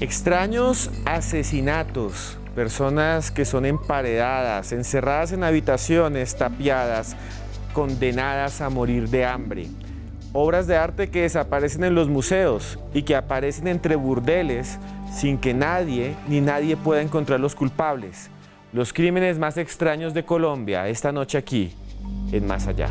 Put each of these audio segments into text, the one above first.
Extraños asesinatos, personas que son emparedadas, encerradas en habitaciones tapiadas, condenadas a morir de hambre. Obras de arte que desaparecen en los museos y que aparecen entre burdeles sin que nadie ni nadie pueda encontrar los culpables. Los crímenes más extraños de Colombia, esta noche aquí, en Más Allá.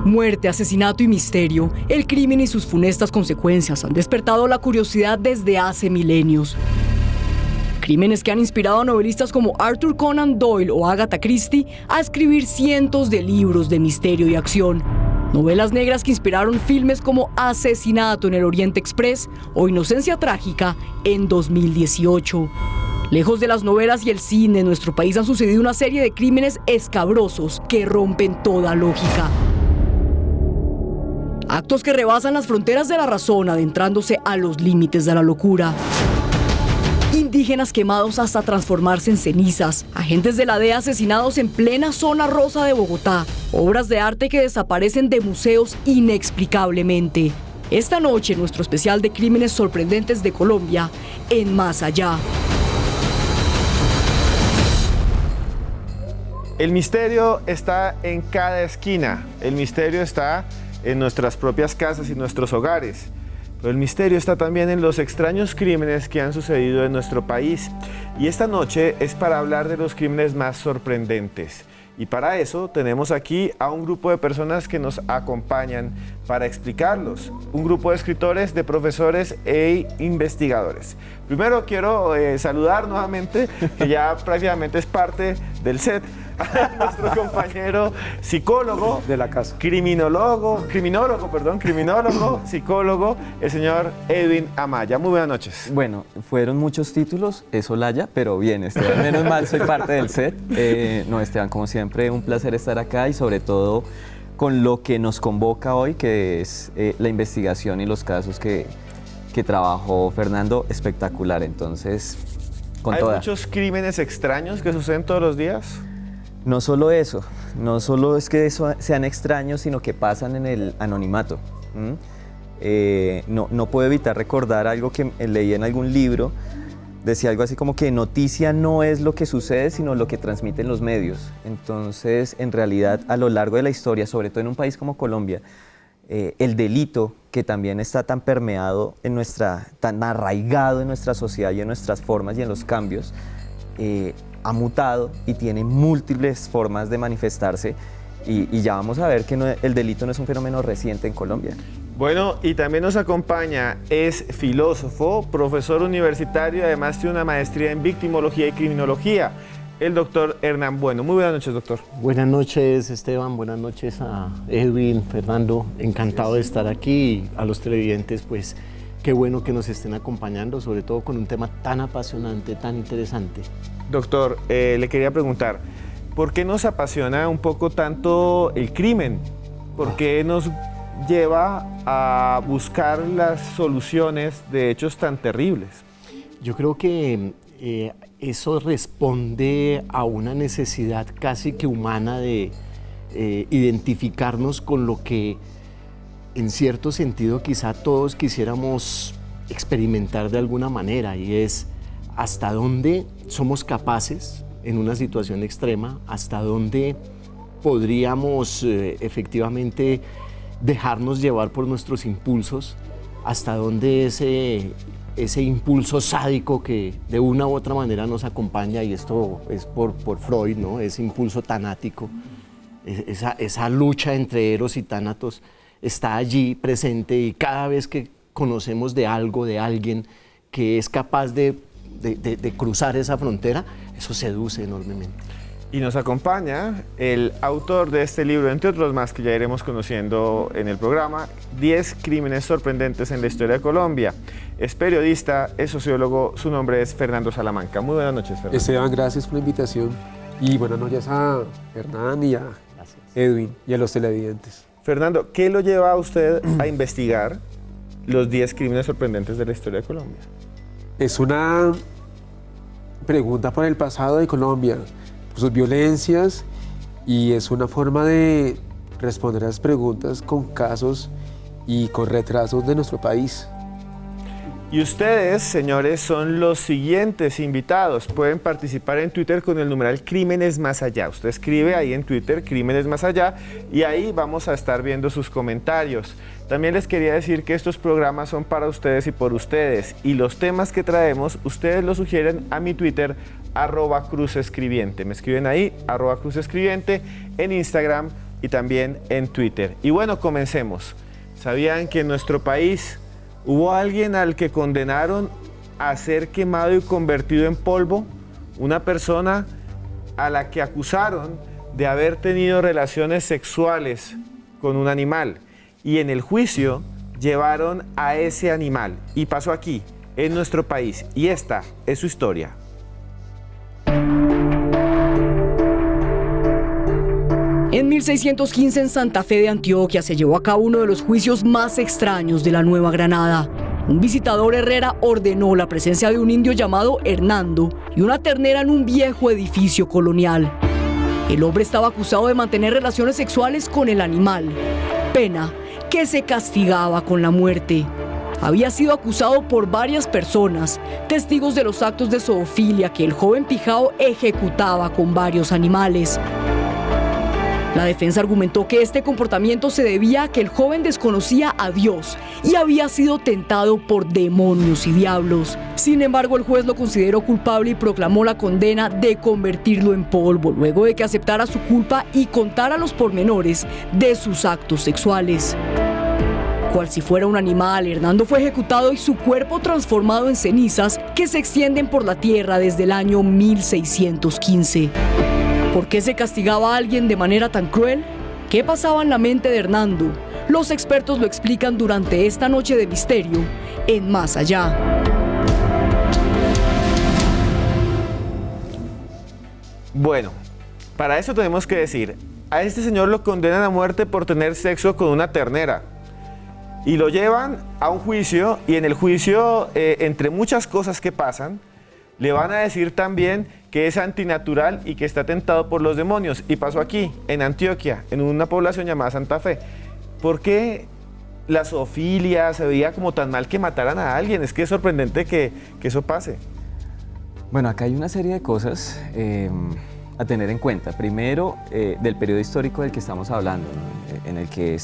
Muerte, asesinato y misterio, el crimen y sus funestas consecuencias han despertado la curiosidad desde hace milenios. Crímenes que han inspirado a novelistas como Arthur Conan Doyle o Agatha Christie a escribir cientos de libros de misterio y acción. Novelas negras que inspiraron filmes como Asesinato en el Oriente Express o Inocencia Trágica en 2018. Lejos de las novelas y el cine, en nuestro país han sucedido una serie de crímenes escabrosos que rompen toda lógica. Actos que rebasan las fronteras de la razón, adentrándose a los límites de la locura. Indígenas quemados hasta transformarse en cenizas, agentes de la DEA asesinados en plena zona rosa de Bogotá, obras de arte que desaparecen de museos inexplicablemente. Esta noche, nuestro especial de crímenes sorprendentes de Colombia, en Más Allá. El misterio está en cada esquina, el misterio está en nuestras propias casas y nuestros hogares. Pero el misterio está también en los extraños crímenes que han sucedido en nuestro país. Y esta noche es para hablar de los crímenes más sorprendentes. Y para eso tenemos aquí a un grupo de personas que nos acompañan para explicarlos. Un grupo de escritores, de profesores e investigadores. Primero quiero saludar nuevamente, que ya prácticamente es parte del set, a nuestro compañero psicólogo de la casa, criminólogo, psicólogo, el señor Edwin Amaya. Muy buenas noches. Bueno, fueron muchos títulos, es Olaya, pero bien, Esteban, menos mal soy parte del set. No, Esteban, como siempre, un placer estar acá y sobre todo con lo que nos convoca hoy, que es la investigación y los casos que trabajó Fernando, espectacular. Entonces, con ¿Hay toda. muchos crímenes extraños que suceden todos los días? No solo eso, no solo es que sean extraños, sino que pasan en el anonimato. No puedo evitar recordar algo que leí en algún libro, decía algo así como que noticia no es lo que sucede, sino lo que transmiten los medios. Entonces, en realidad, a lo largo de la historia, sobre todo en un país como Colombia, el delito, que también está tan permeado tan arraigado en nuestra sociedad y en nuestras formas y en los cambios, ha mutado y tiene múltiples formas de manifestarse y ya vamos a ver que el delito no es un fenómeno reciente en Colombia. Bueno, y también nos acompaña, es filósofo, profesor universitario, además tiene una maestría en victimología y criminología, el doctor Hernán Bueno. Muy buenas noches, doctor. Buenas noches, Esteban, buenas noches a Edwin, Fernando, encantado de estar aquí y a los televidentes, pues qué bueno que nos estén acompañando, sobre todo con un tema tan apasionante, tan interesante. Doctor, le quería preguntar, ¿por qué nos apasiona un poco tanto el crimen? ¿Por qué nos lleva a buscar las soluciones de hechos tan terribles? Yo creo que eso responde a una necesidad casi que humana de identificarnos con lo que en cierto sentido quizá todos quisiéramos experimentar de alguna manera, y es hasta dónde somos capaces en una situación extrema, hasta dónde podríamos efectivamente dejarnos llevar por nuestros impulsos, hasta dónde ese impulso sádico que de una u otra manera nos acompaña, y esto es por Freud, ¿no? Ese impulso tanático, esa lucha entre Eros y Tánatos está allí presente, y cada vez que conocemos de algo, de alguien que es capaz de cruzar esa frontera, eso seduce enormemente. Y nos acompaña el autor de este libro, entre otros más que ya iremos conociendo en el programa, 10 crímenes sorprendentes en la historia de Colombia. Es periodista, es sociólogo, su nombre es Fernando Salamanca. Muy buenas noches, Fernando. Esteban, gracias por la invitación y buenas noches a Hernán y a Edwin y a los televidentes. Fernando, ¿qué lo lleva a usted a investigar los 10 crímenes sorprendentes de la historia de Colombia? Es una pregunta por el pasado de Colombia, por sus violencias, y es una forma de responder a las preguntas con casos y con retrasos de nuestro país. Y ustedes, señores, son los siguientes invitados. Pueden participar en Twitter con el numeral Crímenes Más Allá. Usted escribe ahí en Twitter Crímenes Más Allá y ahí vamos a estar viendo sus comentarios. También les quería decir que estos programas son para ustedes y por ustedes. Y los temas que traemos, ustedes los sugieren a mi Twitter, @cruzescribiente. Me escriben ahí, @cruzescribiente, en Instagram y también en Twitter. Y bueno, comencemos. ¿Sabían que en nuestro país hubo alguien al que condenaron a ser quemado y convertido en polvo? Una persona a la que acusaron de haber tenido relaciones sexuales con un animal. Y en el juicio llevaron a ese animal. Y pasó aquí, en nuestro país. Y esta es su historia. En 1615 en Santa Fe de Antioquia se llevó a cabo uno de los juicios más extraños de la Nueva Granada. Un visitador herrera ordenó la presencia de un indio llamado Hernando y una ternera en un viejo edificio colonial. El hombre estaba acusado de mantener relaciones sexuales con el animal, pena que se castigaba con la muerte. Había sido acusado por varias personas, testigos de los actos de zoofilia que el joven Pijao ejecutaba con varios animales. La defensa argumentó que este comportamiento se debía a que el joven desconocía a Dios y había sido tentado por demonios y diablos. Sin embargo, el juez lo consideró culpable y proclamó la condena de convertirlo en polvo, luego de que aceptara su culpa y contara los pormenores de sus actos sexuales. Cual si fuera un animal, Hernando fue ejecutado y su cuerpo transformado en cenizas que se extienden por la tierra desde el año 1615. ¿Por qué se castigaba a alguien de manera tan cruel? ¿Qué pasaba en la mente de Hernando? Los expertos lo explican durante esta noche de misterio en Más Allá. Bueno, para eso tenemos que decir, a este señor lo condenan a muerte por tener sexo con una ternera. Y lo llevan a un juicio y en el juicio, entre muchas cosas que pasan, le van a decir también que es antinatural y que está tentado por los demonios. Y pasó aquí, en Antioquia, en una población llamada Santa Fe. ¿Por qué la zoofilia se veía como tan mal que mataran a alguien? Es que es sorprendente que eso pase. Bueno, acá hay una serie de cosas a tener en cuenta. Primero, del periodo histórico del que estamos hablando, ¿no? En el que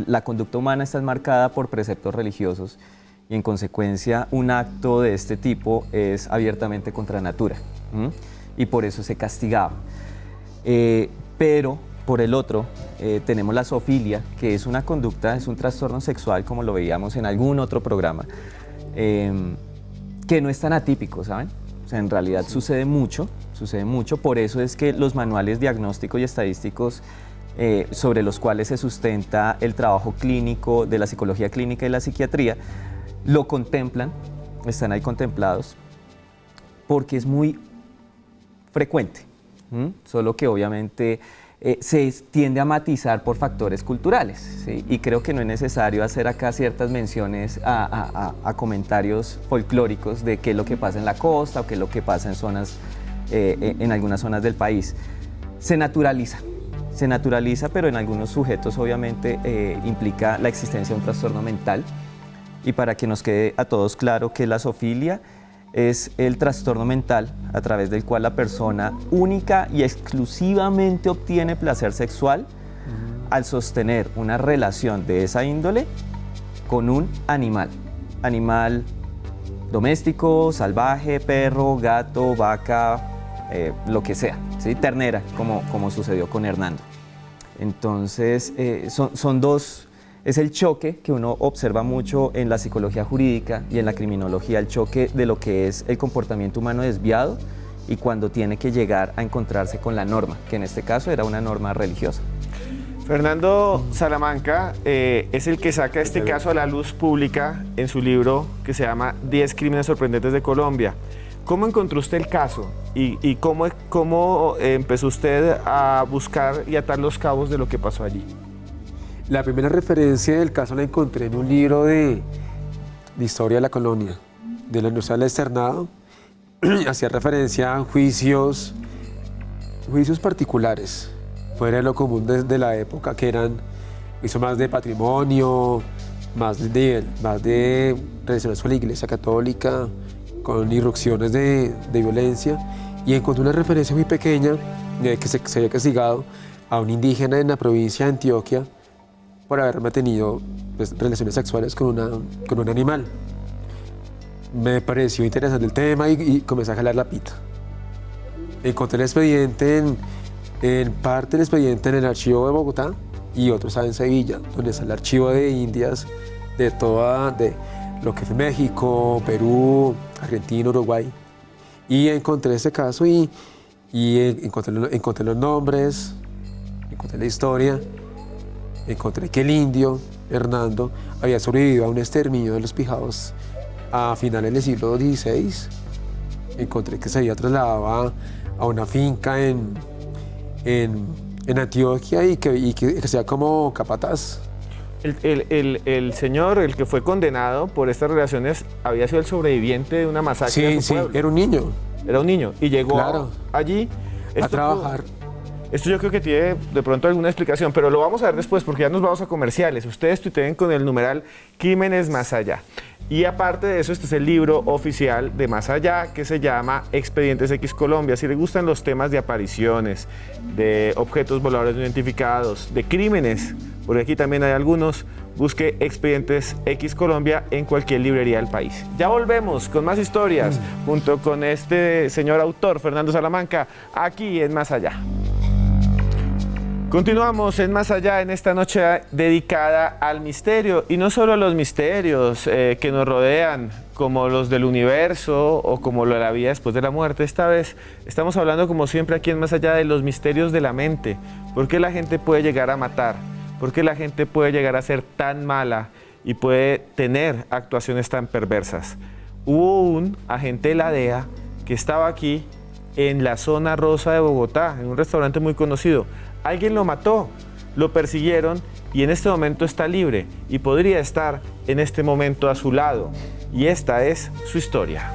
la conducta humana está enmarcada por preceptos religiosos y en consecuencia un acto de este tipo es abiertamente contra natura, y por eso se castigaba. Pero por el otro tenemos la zoofilia, que es una conducta, es un trastorno sexual, como lo veíamos en algún otro programa, que no es tan atípico, ¿saben? O sea, en realidad sucede mucho, por eso es que los manuales diagnósticos y estadísticos sobre los cuales se sustenta el trabajo clínico de la psicología clínica y la psiquiatría, lo contemplan, están ahí contemplados, porque es muy frecuente, solo que obviamente se tiende a matizar por factores culturales, ¿sí? Y creo que no es necesario hacer acá ciertas menciones a comentarios folclóricos de qué es lo que pasa en la costa o qué es lo que pasa en zonas, en algunas zonas del país. Se naturaliza, pero en algunos sujetos obviamente implica la existencia de un trastorno mental. Y para que nos quede a todos claro que la zoofilia es el trastorno mental a través del cual la persona única y exclusivamente obtiene placer sexual al sostener una relación de esa índole con un animal doméstico, salvaje, perro, gato, vaca, lo que sea, ¿sí? Ternera, como sucedió con Hernando. Entonces, son dos. Es el choque que uno observa mucho en la psicología jurídica y en la criminología, el choque de lo que es el comportamiento humano desviado y cuando tiene que llegar a encontrarse con la norma, que en este caso era una norma religiosa. Fernando Salamanca es el que saca este caso a la luz pública en su libro que se llama 10 crímenes sorprendentes de Colombia. ¿Cómo encontró usted el caso y cómo empezó usted a buscar y atar los cabos de lo que pasó allí? La primera referencia del caso la encontré en un libro de historia de la colonia, de la Universidad del Externado. Hacía referencia a juicios particulares, fuera de lo común de la época, que eran juicios más de patrimonio, más de relacionados con la Iglesia Católica, con irrupciones de violencia, y encontré una referencia muy pequeña de que se había castigado a un indígena en la provincia de Antioquia por haber mantenido relaciones sexuales con un animal. Me pareció interesante el tema y comencé a jalar la pita. Encontré el expediente, en parte del expediente en el archivo de Bogotá y otro estaba en Sevilla, donde está el archivo de Indias de lo que fue México, Perú, Argentina, Uruguay. Y encontré ese caso y encontré los nombres, encontré la historia, encontré que el indio, Hernando, había sobrevivido a un exterminio de los pijados a finales del siglo XVI. Encontré que se había trasladado a una finca en Antioquia y que sea como capataz. El señor, el que fue condenado por estas relaciones, había sido el sobreviviente de una masacre en su pueblo. Era un niño. Era un niño y llegó allí a trabajar. Esto yo creo que tiene de pronto alguna explicación, pero lo vamos a ver después porque ya nos vamos a comerciales. Ustedes tuiteen con el numeral Crímenes Más Allá. Y aparte de eso, este es el libro oficial de Más Allá, que se llama Expedientes X Colombia. Si les gustan los temas de apariciones, de objetos voladores no identificados, de crímenes, porque aquí también hay algunos, busque Expedientes X Colombia en cualquier librería del país. Ya volvemos con más historias, junto con este señor autor, Fernando Salamanca, aquí en Más Allá. Continuamos en Más Allá en esta noche dedicada al misterio, y no solo a los misterios que nos rodean, como los del universo o como lo de la vida después de la muerte. Esta vez estamos hablando, como siempre aquí en Más Allá, de los misterios de la mente. ¿Por qué la gente puede llegar a matar? ¿Por qué la gente puede llegar a ser tan mala y puede tener actuaciones tan perversas? Hubo un agente de la DEA que estaba aquí en la zona rosa de Bogotá, en un restaurante muy conocido. Alguien lo mató, lo persiguieron y en este momento está libre y podría estar en este momento a su lado. Y esta es su historia.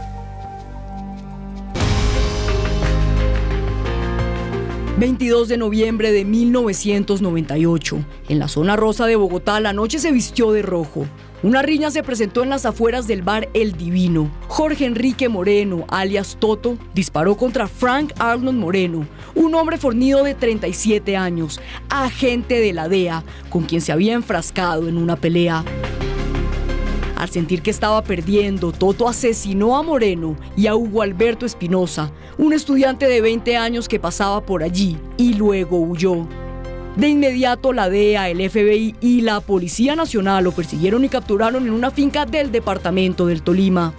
...22 de noviembre de 1998... en la zona rosa de Bogotá, la noche se vistió de rojo. Una riña se presentó en las afueras del bar El Divino. Jorge Enrique Moreno, alias Toto, disparó contra Frank Arnold Moreno, un hombre fornido de 37 años, agente de la DEA, con quien se había enfrascado en una pelea. Al sentir que estaba perdiendo, Toto asesinó a Moreno y a Hugo Alberto Espinosa, un estudiante de 20 años que pasaba por allí, y luego huyó. De inmediato la DEA, el FBI y la Policía Nacional lo persiguieron y capturaron en una finca del departamento del Tolima.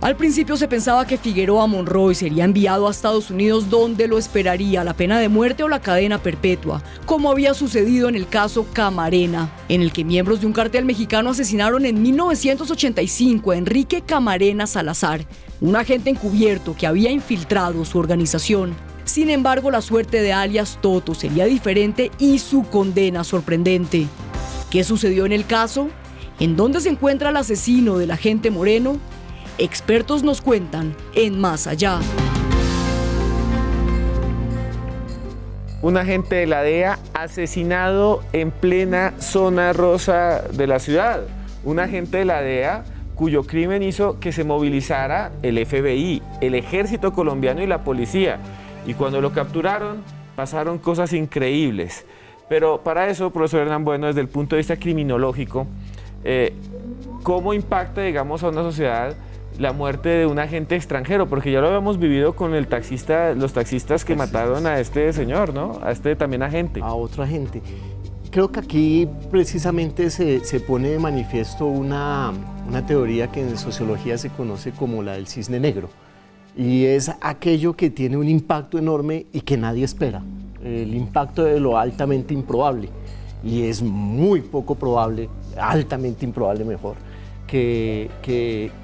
Al principio se pensaba que Figueroa Monroy sería enviado a Estados Unidos, donde lo esperaría la pena de muerte o la cadena perpetua, como había sucedido en el caso Camarena, en el que miembros de un cartel mexicano asesinaron en 1985 a Enrique Camarena Salazar, un agente encubierto que había infiltrado su organización. Sin embargo, la suerte de alias Toto sería diferente y su condena sorprendente. ¿Qué sucedió en el caso? ¿En dónde se encuentra el asesino del agente Moreno? Expertos nos cuentan en Más Allá. Un agente de la DEA asesinado en plena zona rosa de la ciudad. Un agente de la DEA cuyo crimen hizo que se movilizara el FBI, el ejército colombiano y la policía. Y cuando lo capturaron, pasaron cosas increíbles. Pero para eso, profesor Hernán Bueno, desde el punto de vista criminológico, ¿cómo impacta, digamos, a una sociedad la muerte de un agente extranjero? Porque ya lo habíamos vivido con el taxista, los taxistas que mataron a este señor, ¿no? A este también agente. A otro agente. Creo que aquí precisamente se pone de manifiesto una teoría que en sociología se conoce como la del cisne negro. y es aquello que tiene un impacto enorme y que nadie espera, el impacto de lo altamente improbable, y es muy poco probable, altamente improbable mejor, que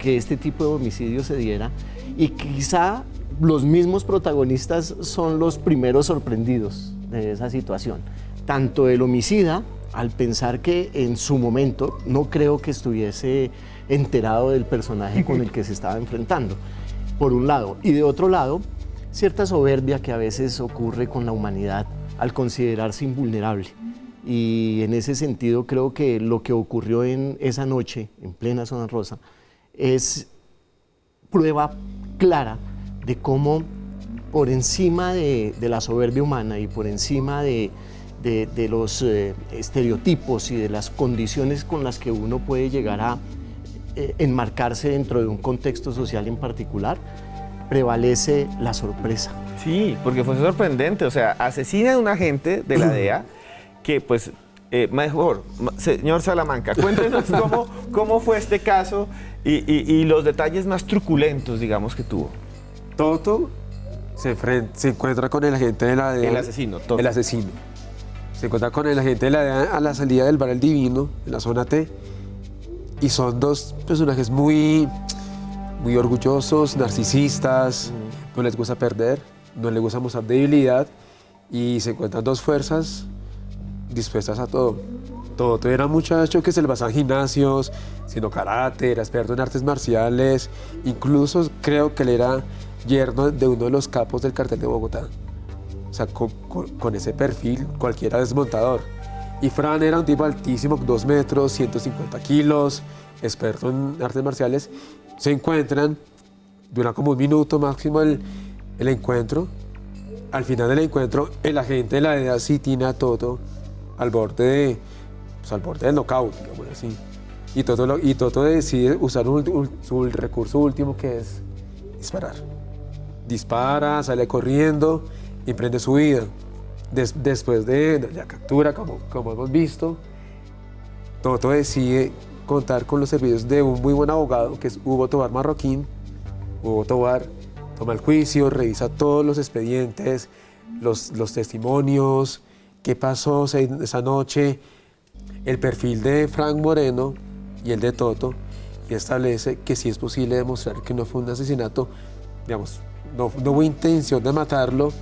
este tipo de homicidio se diera, y quizá los mismos protagonistas son los primeros sorprendidos de esa situación. Tanto el homicida, al pensar que en su momento no creo que estuviese enterado del personaje con el que se estaba enfrentando, por un lado, y de otro lado, cierta soberbia que a veces ocurre con la humanidad al considerarse invulnerable. Y en ese sentido creo que lo que ocurrió en esa noche, en plena Zona Rosa, es prueba clara de cómo por encima de la soberbia humana y por encima de los estereotipos y de las condiciones con las que uno puede llegar a enmarcarse dentro de un contexto social en particular, prevalece la sorpresa. Sí, porque fue sorprendente, o sea, asesinan a un agente de la DEA que pues, mejor, señor Salamanca, cuéntenos cómo fue este caso y los detalles más truculentos, digamos, que tuvo. Toto se encuentra con el agente de la DEA. El asesino, Toto. El asesino. Se encuentra con el agente de la DEA a la salida del bar El Divino, en la zona T. Y son dos personajes muy orgullosos, narcisistas, no les gusta perder, no les gusta mostrar debilidad, y se encuentran dos fuerzas dispuestas a todo. Toto era un muchacho que se le pasaba en gimnasios, haciendo karate, era experto en artes marciales, incluso creo que él era yerno de uno de los capos del cartel de Bogotá. O sea, con ese perfil cualquiera desmontador. Y Fran era un tipo altísimo, 2 metros, 150 kilos, experto en artes marciales. Se encuentran, dura como 1 minuto máximo el encuentro. Al final del encuentro, el agente de la DEA sí tiene a Toto al borde del knockout, digamos así. Y Toto decide usar su recurso último, que es disparar. Dispara, sale corriendo y emprende su vida. Después de la captura, como hemos visto, Toto decide contar con los servicios de un muy buen abogado, que es Hugo Tobar Marroquín. Hugo Tobar toma el juicio, revisa todos los expedientes, los testimonios, qué pasó esa noche, el perfil de Frank Moreno y el de Toto, y establece que sí es posible demostrar que no fue un asesinato, digamos, no hubo intención de matarlo,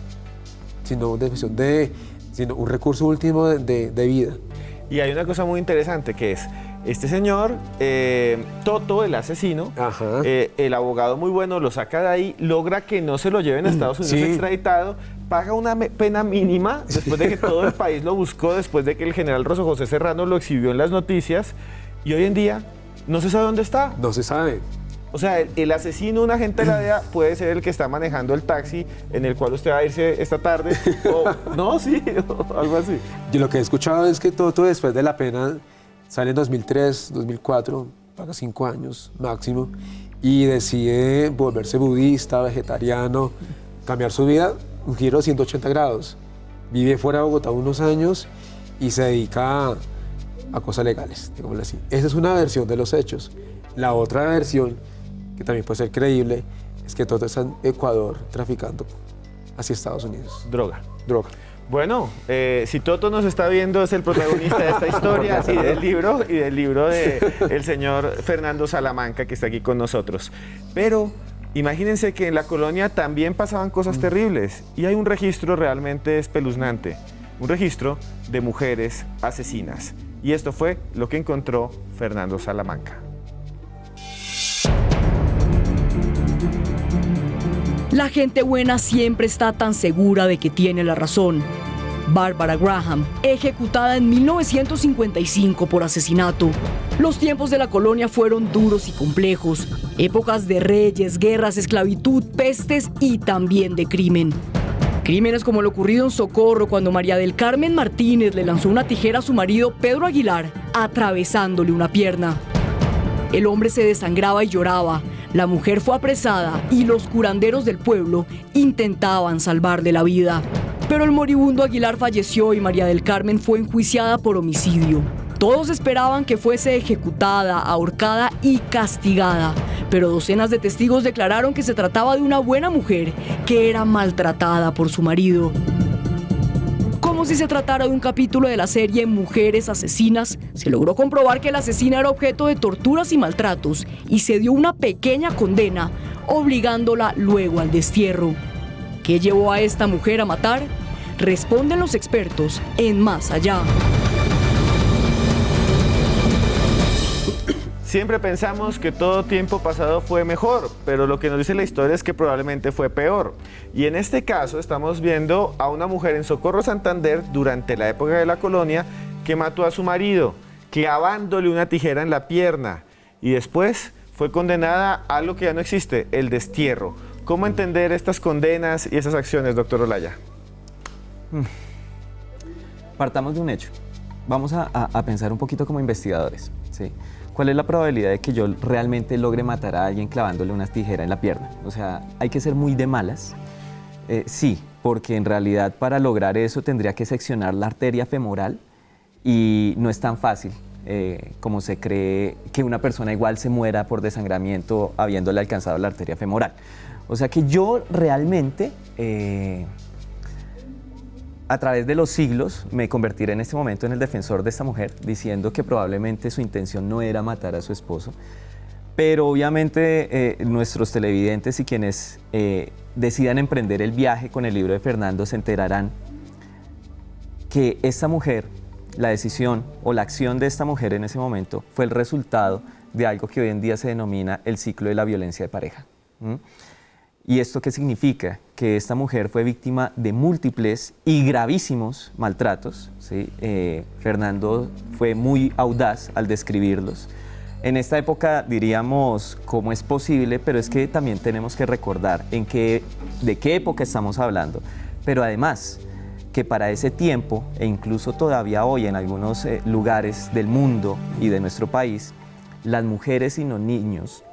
sino un recurso último de vida. Y hay una cosa muy interesante que es, este señor, Toto, el asesino, el abogado muy bueno, lo saca de ahí, logra que no se lo lleven a Estados Unidos extraditado, paga una pena mínima, después de que todo el país lo buscó, después de que el general Rosso José Serrano lo exhibió en las noticias, y hoy en día no se sabe dónde está. No se sabe. O sea, el asesino, un agente de la DEA, puede ser el que está manejando el taxi en el cual usted va a irse esta tarde, o algo así. Yo lo que he escuchado es que Toto, después de la pena, sale en 2003, 2004, paga 5 años máximo, y decide volverse budista, vegetariano, cambiar su vida, un giro de 180 grados. Vive fuera de Bogotá unos años y se dedica a cosas legales, digámoslo así. Esa es una versión de los hechos. La otra versión, que también puede ser creíble, es que Toto está en Ecuador traficando hacia Estados Unidos. Droga. Bueno, si Toto nos está viendo, es el protagonista de esta historia y del libro del señor Fernando Salamanca, que está aquí con nosotros. Pero imagínense que en la colonia también pasaban cosas terribles, y hay un registro realmente espeluznante, un registro de mujeres asesinas. Y esto fue lo que encontró Fernando Salamanca. La gente buena siempre está tan segura de que tiene la razón. Barbara Graham, ejecutada en 1955 por asesinato. Los tiempos de la colonia fueron duros y complejos. Épocas de reyes, guerras, esclavitud, pestes y también de crimen. Crímenes como el ocurrido en Socorro cuando María del Carmen Martínez le lanzó una tijera a su marido Pedro Aguilar, atravesándole una pierna. El hombre se desangraba y lloraba. La mujer fue apresada y los curanderos del pueblo intentaban salvarle la vida. Pero el moribundo Aguilar falleció y María del Carmen fue enjuiciada por homicidio. Todos esperaban que fuese ejecutada, ahorcada y castigada, pero docenas de testigos declararon que se trataba de una buena mujer que era maltratada por su marido. Como si se tratara de un capítulo de la serie Mujeres Asesinas, se logró comprobar que la asesina era objeto de torturas y maltratos y se dio una pequeña condena, obligándola luego al destierro. ¿Qué llevó a esta mujer a matar? Responden los expertos en Más Allá. Siempre pensamos que todo tiempo pasado fue mejor, pero lo que nos dice la historia es que probablemente fue peor. Y en este caso estamos viendo a una mujer en Socorro, Santander, durante la época de la colonia, que mató a su marido, clavándole una tijera en la pierna. Y después fue condenada a algo que ya no existe, el destierro. ¿Cómo entender estas condenas y esas acciones, doctor Olaya? Partamos de un hecho. Vamos a pensar un poquito como investigadores, ¿sí? ¿Cuál es la probabilidad de que yo realmente logre matar a alguien clavándole una tijera en la pierna? O sea, ¿hay que ser muy de malas? Sí, porque en realidad para lograr eso tendría que seccionar la arteria femoral y no es tan fácil como se cree que una persona igual se muera por desangramiento habiéndole alcanzado la arteria femoral. O sea que yo realmente, a través de los siglos, me convertiré en este momento en el defensor de esta mujer, diciendo que probablemente su intención no era matar a su esposo. Pero obviamente nuestros televidentes y quienes decidan emprender el viaje con el libro de Fernando se enterarán que esta mujer, la decisión o la acción de esta mujer en ese momento fue el resultado de algo que hoy en día se denomina el ciclo de la violencia de pareja. ¿Y esto qué significa? Que esta mujer fue víctima de múltiples y gravísimos maltratos, ¿sí? Fernando fue muy audaz al describirlos. En esta época diríamos cómo es posible, pero es que también tenemos que recordar de qué época estamos hablando. Pero además, que para ese tiempo, e incluso todavía hoy en algunos lugares del mundo y de nuestro país, las mujeres y los niños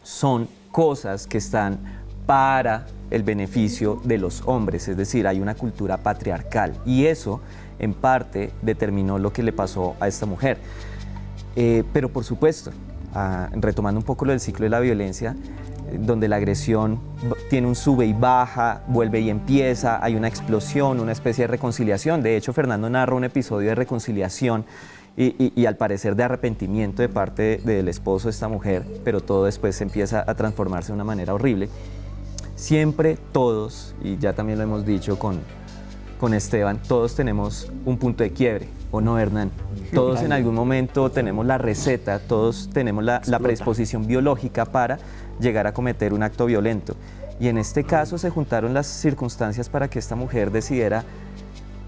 son cosas que están para el beneficio de los hombres, es decir, hay una cultura patriarcal y eso en parte determinó lo que le pasó a esta mujer. Pero por supuesto, retomando un poco lo del ciclo de la violencia, donde la agresión tiene un sube y baja, vuelve y empieza, hay una explosión, una especie de reconciliación. De hecho, Fernando narra un episodio de reconciliación y al parecer de arrepentimiento de parte del esposo de esta mujer, pero todo después empieza a transformarse de una manera horrible. Siempre todos, y ya también lo hemos dicho con Esteban, todos tenemos un punto de quiebre, ¿o no, Hernán? Todos en algún momento tenemos la receta, todos tenemos la predisposición biológica para llegar a cometer un acto violento. Y en este caso se juntaron las circunstancias para que esta mujer decidiera,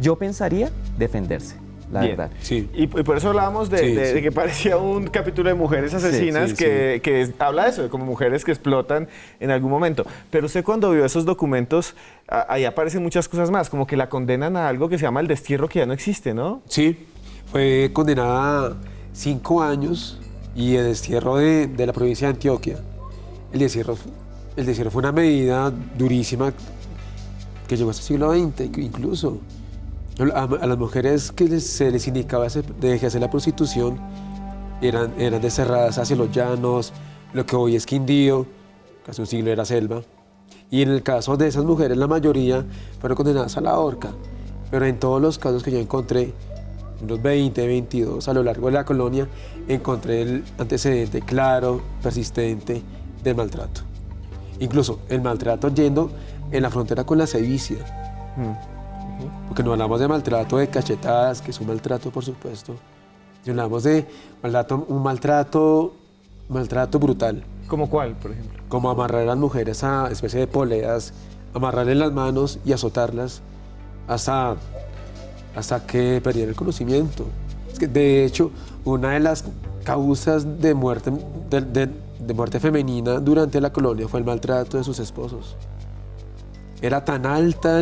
yo pensaría, defenderse. La verdad. Sí. Y por eso hablábamos de que parecía un capítulo de Mujeres Asesinas que habla de eso, de como mujeres que explotan en algún momento. Pero usted cuando vio esos documentos, ahí aparecen muchas cosas más, como que la condenan a algo que se llama el destierro, que ya no existe, ¿no? Sí, fue condenada a 5 años y el destierro de la provincia de Antioquia. El destierro fue una medida durísima que llegó hasta el siglo XX incluso. A las mujeres que se les indicaba de ejercer la prostitución eran desterradas hacia los llanos, lo que hoy es Quindío, que hace un siglo era selva. Y en el caso de esas mujeres, la mayoría fueron condenadas a la horca. Pero en todos los casos que yo encontré, unos 20, 22, a lo largo de la colonia, encontré el antecedente claro, persistente del maltrato. Incluso el maltrato yendo en la frontera con la sevicia. Porque no hablamos de maltrato de cachetadas, que es un maltrato, por supuesto. Y hablamos de un maltrato brutal. ¿Cómo cuál, por ejemplo? Como amarrar a las mujeres a especie de poleas, amarrarles las manos y azotarlas hasta que perdieran el conocimiento. Es que, de hecho, una de las causas de muerte femenina durante la colonia fue el maltrato de sus esposos. Era tan alta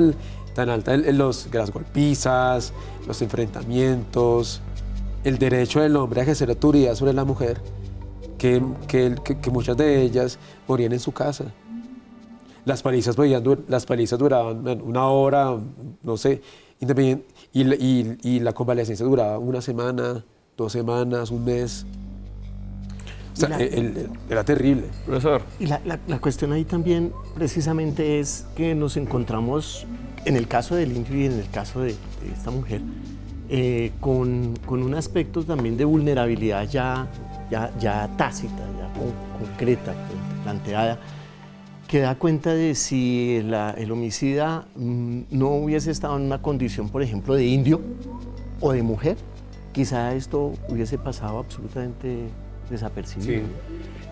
las golpizas, los enfrentamientos, el derecho del hombre a ejercer autoridad sobre la mujer, que muchas de ellas morían en su casa. Las palizas duraban 1 hora, no sé, y la convalecencia duraba 1 semana, 2 semanas, 1 mes. O sea, era terrible. Profesor. Y la cuestión ahí también precisamente es que nos encontramos, en el caso del indio y en el caso de esta mujer, con un aspecto también de vulnerabilidad ya tácita, ya concreta, planteada, que da cuenta de si el homicida no hubiese estado en una condición, por ejemplo, de indio o de mujer, quizá esto hubiese pasado absolutamente desapercibido. Sí.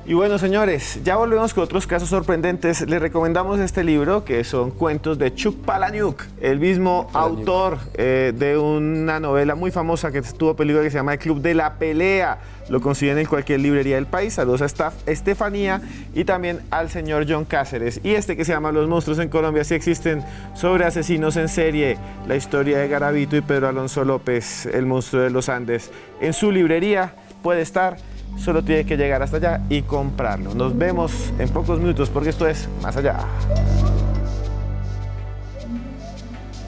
Y bueno, señores, ya volvemos con otros casos sorprendentes. Les recomendamos este libro, que son cuentos de Chuck Palahniuk, el mismo autor de una novela muy famosa que tuvo película que se llama El Club de la Pelea. Lo consiguen en cualquier librería del país. Saludos a Estefanía y también al señor John Cáceres. Y este que se llama Los monstruos en Colombia sí existen, sobre asesinos en serie, la historia de Garavito y Pedro Alonso López, el monstruo de los Andes. En su librería puede estar. Solo tiene que llegar hasta allá y comprarlo. Nos vemos en pocos minutos porque esto es Más Allá.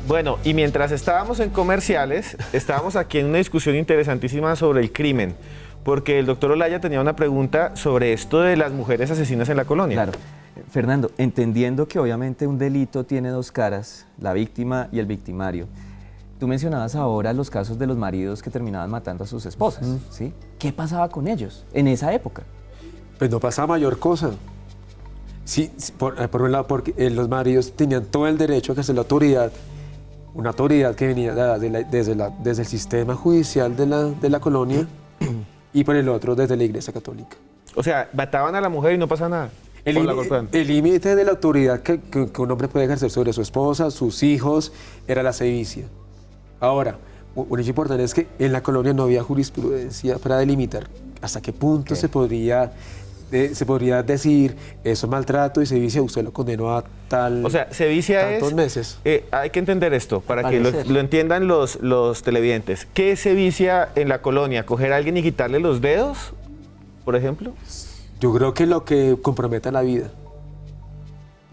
Bueno, y mientras estábamos en comerciales, estábamos aquí en una discusión interesantísima sobre el crimen, porque el doctor Olaya tenía una pregunta sobre esto de las mujeres asesinas en la colonia. Claro. Fernando, entendiendo que obviamente un delito tiene dos caras, la víctima y el victimario. Tú mencionabas ahora los casos de los maridos que terminaban matando a sus esposas, ¿sí? ¿Qué pasaba con ellos en esa época? Pues no pasaba mayor cosa. Sí, por un lado, porque los maridos tenían todo el derecho a ejercer la autoridad, una autoridad que venía desde el sistema judicial de la colonia y por el otro desde la Iglesia Católica. O sea, mataban a la mujer y no pasa nada. El límite de la autoridad que un hombre puede ejercer sobre su esposa, sus hijos, era la sevicia. Ahora, un hecho importante es que en la colonia no había jurisprudencia para delimitar hasta qué punto se podría decir eso es maltrato y sevicia, usted lo condenó a tal. O sea, sevicia tantos meses. Hay que entender esto para que lo entiendan los televidentes. ¿Qué es sevicia en la colonia? ¿Coger a alguien y quitarle los dedos, por ejemplo? Yo creo que lo que comprometa la vida.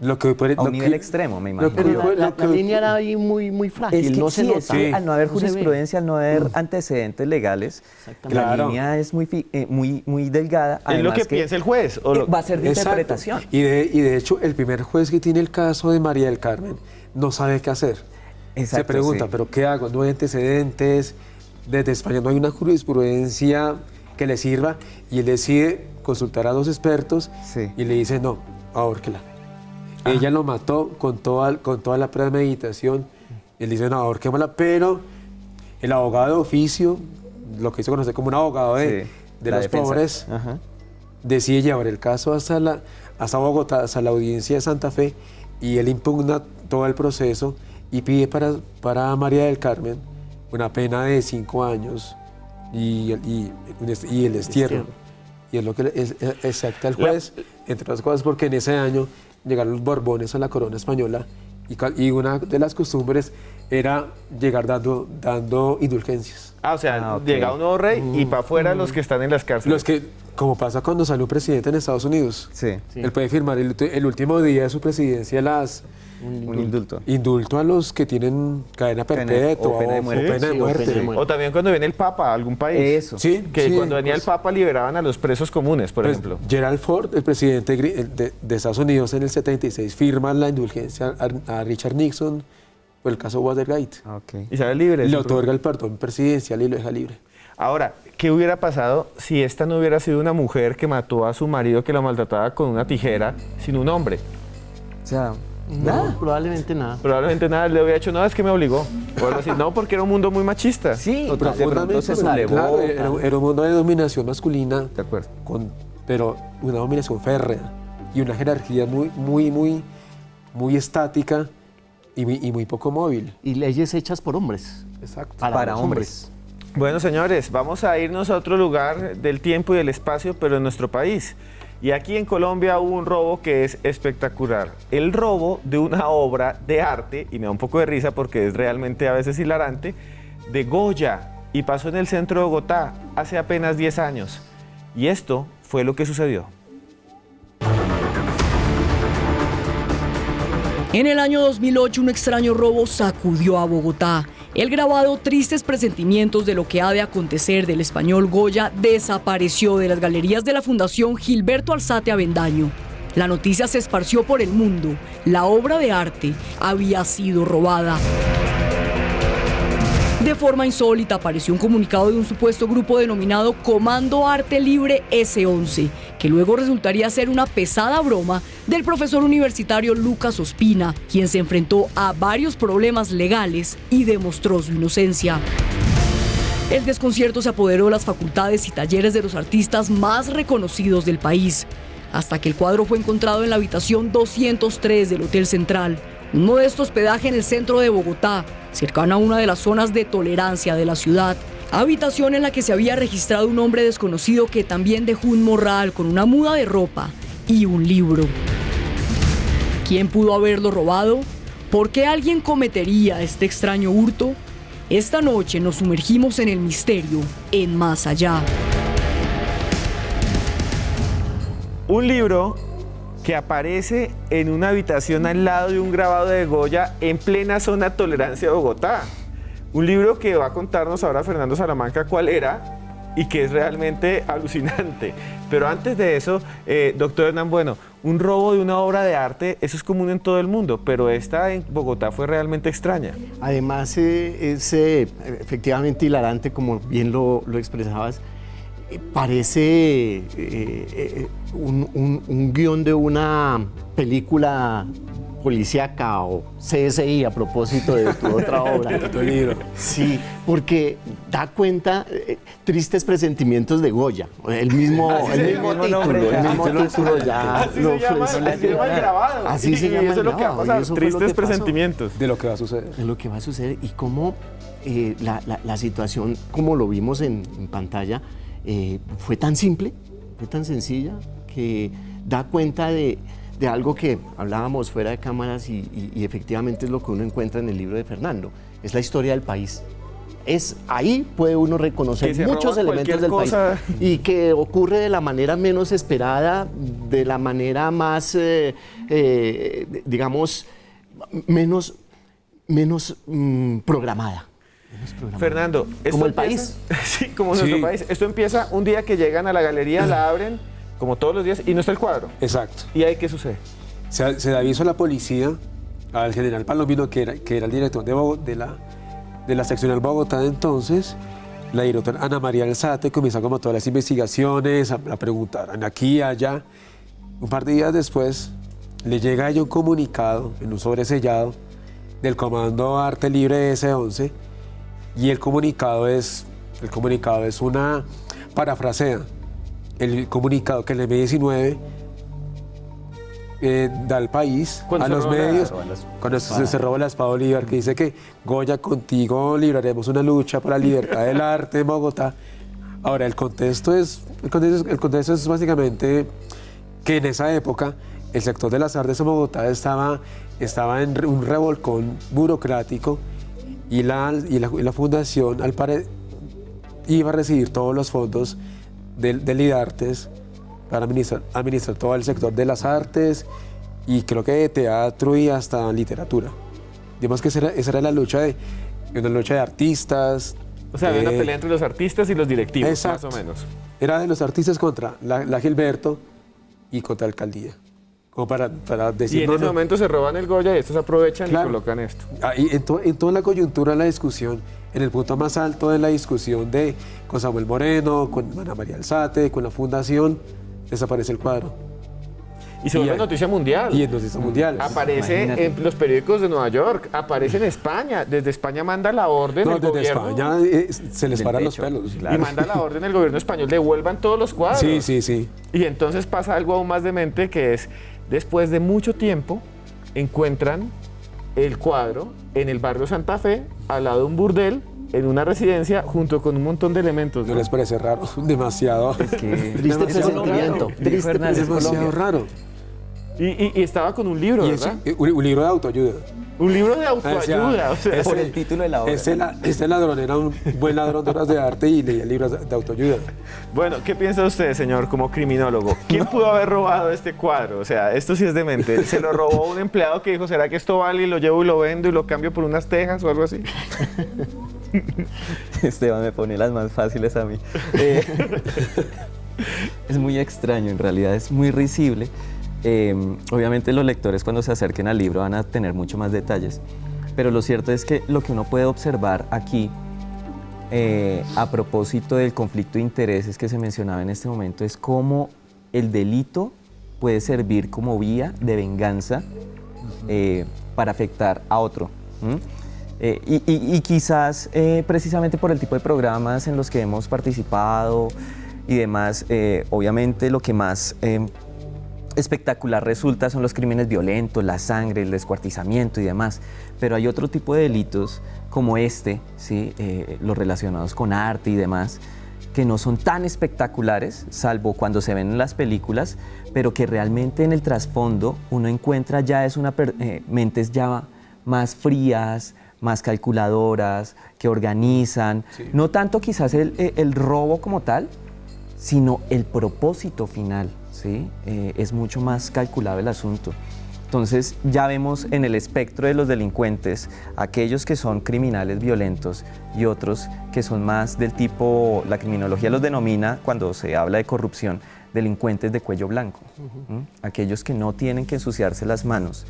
A un nivel extremo, me imagino. Pero la línea era ahí muy frágil, es que no se nota. Sí. Al no haber jurisprudencia, al no haber antecedentes legales, la línea es muy delgada. ¿Es lo que piensa el juez? Va a ser de interpretación. Y de hecho, el primer juez que tiene el caso de María del Carmen no sabe qué hacer. Exacto, se pregunta, ¿pero qué hago? No hay antecedentes, desde España no hay una jurisprudencia que le sirva, y él decide consultar a los expertos y le dice, no, ahórquela. Ella lo mató con toda la premeditación. Él dice, no, ahorquémosla, pero el abogado de oficio, lo que se conoce como un abogado de los pobres, decide llevar el caso hasta Bogotá, hasta la audiencia de Santa Fe, y él impugna todo el proceso y pide para María del Carmen una pena de 5 años y el destierro. Y es lo que exacta el juez, entre otras cosas, porque en ese año llegaron los Borbones a la corona española y una de las costumbres era llegar dando indulgencias. O sea, llega un nuevo rey y para afuera los que están en las cárceles. Los que, como pasa cuando sale un presidente en Estados Unidos, él puede firmar el último día de su presidencia un indulto. Indulto a los que tienen cadena perpetua o pena de muerte. O también cuando viene el Papa a algún país. Eso. Cuando venía el Papa liberaban a los presos comunes, por ejemplo. Gerald Ford, el presidente de Estados Unidos en el 76, firma la indulgencia a Richard Nixon por el caso Watergate. Y sale libre. Le otorga el perdón presidencial y lo deja libre. Ahora, ¿qué hubiera pasado si esta no hubiera sido una mujer que mató a su marido, que la maltrataba con una tijera, sino un hombre? O sea, nada. Probablemente nada. Probablemente nada, le hubiera hecho, no, es que me obligó. O algo así. No, porque era un mundo muy machista. Sí, profundamente se sublevó. Claro, era un mundo de dominación masculina. De acuerdo. Pero una dominación férrea y una jerarquía muy estática y muy poco móvil. Y leyes hechas por hombres. Exacto. Para hombres. Bueno, señores, vamos a irnos a otro lugar del tiempo y del espacio, pero en nuestro país. Y aquí en Colombia hubo un robo que es espectacular. El robo de una obra de arte, y me da un poco de risa porque es realmente a veces hilarante, de Goya, y pasó en el centro de Bogotá hace apenas 10 años. Y esto fue lo que sucedió. En el año 2008, un extraño robo sacudió a Bogotá. El grabado Tristes presentimientos de lo que ha de acontecer del español Goya desapareció de las galerías de la Fundación Gilberto Alzate Avendaño. La noticia se esparció por el mundo. La obra de arte había sido robada. De forma insólita apareció un comunicado de un supuesto grupo denominado Comando Arte Libre S11, que luego resultaría ser una pesada broma del profesor universitario Lucas Ospina, quien se enfrentó a varios problemas legales y demostró su inocencia. El desconcierto se apoderó de las facultades y talleres de los artistas más reconocidos del país, hasta que el cuadro fue encontrado en la habitación 203 del Hotel Central, un modesto hospedaje en el centro de Bogotá, cercano a una de las zonas de tolerancia de la ciudad. Habitación en la que se había registrado un hombre desconocido que también dejó un morral con una muda de ropa y un libro. ¿Quién pudo haberlo robado? ¿Por qué alguien cometería este extraño hurto? Esta noche nos sumergimos en el misterio, en Más Allá. Un libro que aparece en una habitación al lado de un grabado de Goya en plena zona tolerancia de Bogotá. Un libro que va a contarnos ahora Fernando Salamanca cuál era y que es realmente alucinante. Pero antes de eso, doctor Hernán Bueno, un robo de una obra de arte, eso es común en todo el mundo, pero esta en Bogotá fue realmente extraña. Además, es efectivamente hilarante, como bien lo expresabas. Parece un guión de una película policíaca o CSI, a propósito de tu otra obra. De tu libro. Sí, porque da cuenta, Tristes presentimientos de Goya, el mismo título ya Así se llama el grabado. Así se llama el grabado. Eso es lo que va a pasar, Tristes presentimientos. De lo que va a suceder. De lo que va a suceder y cómo la situación, como lo vimos en pantalla, fue tan simple, fue tan sencilla, que da cuenta de algo que hablábamos fuera de cámaras y efectivamente es lo que uno encuentra en el libro de Fernando, es la historia del país. Ahí puede uno reconocer muchos elementos del país y que ocurre de la manera menos esperada, de la manera más, digamos, menos programada. Fernando, como el empieza, país. Sí, como nuestro país. Esto empieza un día que llegan a la galería, la abren, como todos los días, y no está el cuadro. Exacto. ¿Y ahí qué sucede? Se da aviso a la policía, al general Palomino, que era el director de la seccional Bogotá de entonces. La directora Ana María Alzate comienza como todas las investigaciones, a preguntar aquí y allá. Un par de días después le llega a ella un comunicado en un sobresellado del Comando Arte Libre S11, y el comunicado es una parafrasea. El comunicado que el M19 da al país, a los medios, cuando se roba la espada Bolívar, que dice que Goya, contigo libraremos una lucha por la libertad del arte en Bogotá. Ahora, el contexto es básicamente que en esa época el sector de las artes en Bogotá estaba en un revolcón burocrático y la fundación, al parecer, iba a recibir todos los fondos del IDARTES para administrar todo el sector de las artes y creo que de teatro y hasta literatura. Digamos que esa era una lucha de artistas. O sea, había una pelea entre los artistas y los directivos, exacto, más o menos. Era de los artistas contra la Gilberto y contra la alcaldía. Como para decir, y en ese momento se roban el Goya y estos aprovechan y colocan esto. En toda la coyuntura de la discusión, en el punto más alto de la discusión con Samuel Moreno, con Ana María Alzate, con la fundación, desaparece el cuadro. Y se vuelve noticia mundial. Y es noticia mundial. Aparece en los periódicos de Nueva York, aparece en España. Desde España manda la orden el desde gobierno. España se les paran los pelos. Claro. Y manda la orden el gobierno español, devuelvan todos los cuadros. Sí. Y entonces pasa algo aún más demente, que es, después de mucho tiempo, encuentran el cuadro en el barrio Santa Fe, al lado de un burdel, en una residencia, junto con un montón de elementos. ¿No les parece raro? Demasiado. Triste presentimiento. Es demasiado raro. Y estaba con un libro, Y ¿verdad? un libro de autoayuda. Un libro de autoayuda. O sea, Por el título de la obra. Este ladrón era un buen ladrón de obras de arte y leía libros de autoayuda. Bueno, ¿qué piensa usted, señor, como criminólogo? ¿Quién pudo haber robado este cuadro? O sea, esto sí es demente. ¿Se lo robó un empleado que dijo, ¿será que esto vale y lo llevo y lo vendo y lo cambio por unas tejas o algo así? Esteban me pone las más fáciles a mí. Es muy extraño, en realidad es muy risible. Obviamente los lectores cuando se acerquen al libro van a tener mucho más detalles, pero lo cierto es que lo que uno puede observar aquí, a propósito del conflicto de intereses que se mencionaba en este momento, es cómo el delito puede servir como vía de venganza para afectar a otro. Y quizás precisamente por el tipo de programas en los que hemos participado y demás, obviamente lo que más espectacular resulta son los crímenes violentos, la sangre, el descuartizamiento y demás, pero hay otro tipo de delitos como este, ¿sí? Los relacionados con arte y demás, que no son tan espectaculares, salvo cuando se ven en las películas, pero que realmente en el trasfondo uno encuentra ya mentes ya más frías, más calculadoras, que organizan, sí. No tanto quizás el robo como tal, sino el propósito final, ¿sí? Es mucho más calculado el asunto. Entonces ya vemos en el espectro de los delincuentes aquellos que son criminales violentos y otros que son más del tipo, la criminología los denomina cuando se habla de corrupción, delincuentes de cuello blanco. Aquellos que no tienen que ensuciarse las manos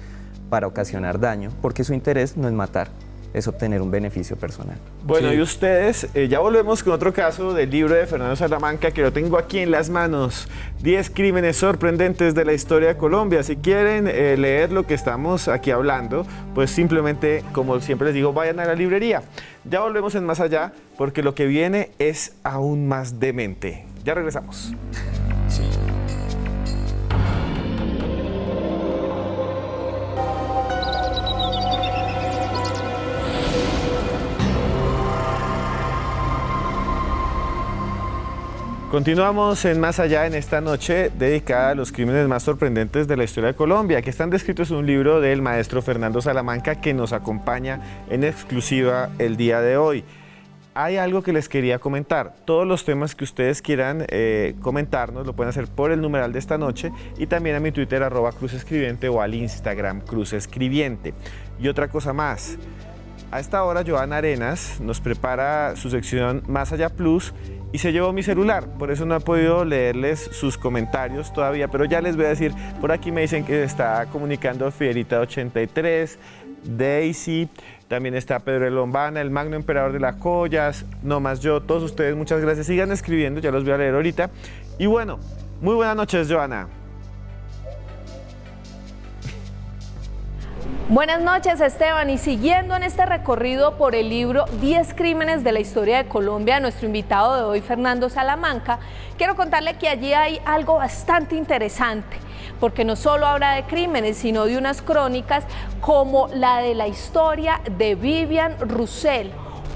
para ocasionar daño porque su interés no es matar, es obtener un beneficio personal. Bueno, Sí. y ustedes, ya volvemos con otro caso del libro de Fernando Salamanca, que lo tengo aquí en las manos. 10 crímenes sorprendentes de la historia de Colombia. Si quieren leer lo que estamos aquí hablando, pues simplemente, como siempre les digo, vayan a la librería. Ya volvemos en Más Allá, porque lo que viene es aún más demente. Ya regresamos. Continuamos en Más Allá en esta noche dedicada a los crímenes más sorprendentes de la historia de Colombia, que están descritos en un libro del maestro Fernando Salamanca que nos acompaña en exclusiva el día de hoy. Hay algo que les quería comentar. Todos los temas que ustedes quieran comentarnos lo pueden hacer por el numeral de esta noche y también a mi Twitter @cruzescribiente o al Instagram cruzescribiente. Y otra cosa más. A esta hora Joana Arenas nos prepara su sección Más Allá Plus y se llevó mi celular, por eso no he podido leerles sus comentarios todavía, pero ya les voy a decir, por aquí me dicen que está comunicando Fidelita83, Daisy, también está Pedro Lombana, el Magno Emperador de las Joyas, No Más Yo, todos ustedes muchas gracias, sigan escribiendo, ya los voy a leer ahorita. Y bueno, muy buenas noches, Joana. Buenas noches, Esteban, y siguiendo en este recorrido por el libro 10 crímenes de la historia de Colombia, nuestro invitado de hoy, Fernando Salamanca, quiero contarle que allí hay algo bastante interesante, porque no solo habla de crímenes, sino de unas crónicas como la de la historia de Vivian Roussel,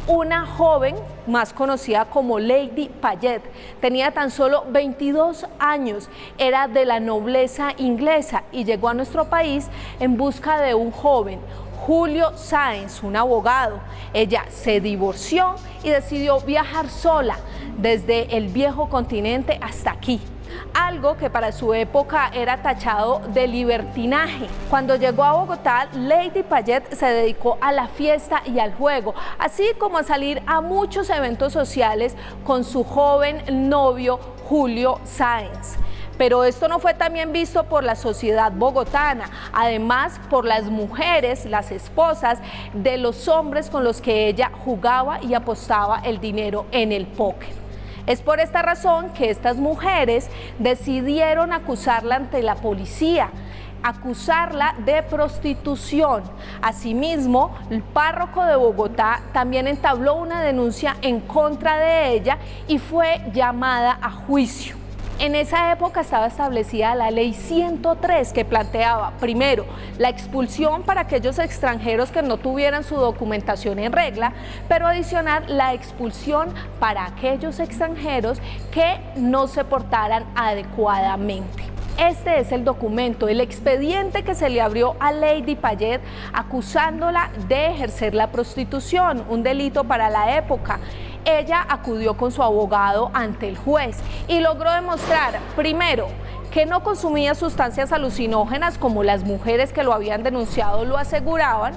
una joven más conocida como Lady Payet. Tenía tan solo 22 años, era de la nobleza inglesa y llegó a nuestro país en busca de un joven, Julio Sáenz, un abogado. Ella se divorció y decidió viajar sola desde el viejo continente hasta aquí, algo que para su época era tachado de libertinaje. Cuando llegó a Bogotá, Lady Payet se dedicó a la fiesta y al juego, así como a salir a muchos eventos sociales con su joven novio Julio Sáenz. Pero esto no fue tan bien visto por la sociedad bogotana, además por las mujeres, las esposas de los hombres con los que ella jugaba y apostaba el dinero en el póker. Es por esta razón que estas mujeres decidieron acusarla ante la policía, acusarla de prostitución. Asimismo, el párroco de Bogotá también entabló una denuncia en contra de ella y fue llamada a juicio. En esa época estaba establecida la ley 103 que planteaba, primero, la expulsión para aquellos extranjeros que no tuvieran su documentación en regla, pero adicionar la expulsión para aquellos extranjeros que no se portaran adecuadamente. Este es el documento, el expediente que se le abrió a Lady Payet acusándola de ejercer la prostitución, un delito para la época. Ella acudió con su abogado ante el juez y logró demostrar, primero, que no consumía sustancias alucinógenas como las mujeres que lo habían denunciado lo aseguraban.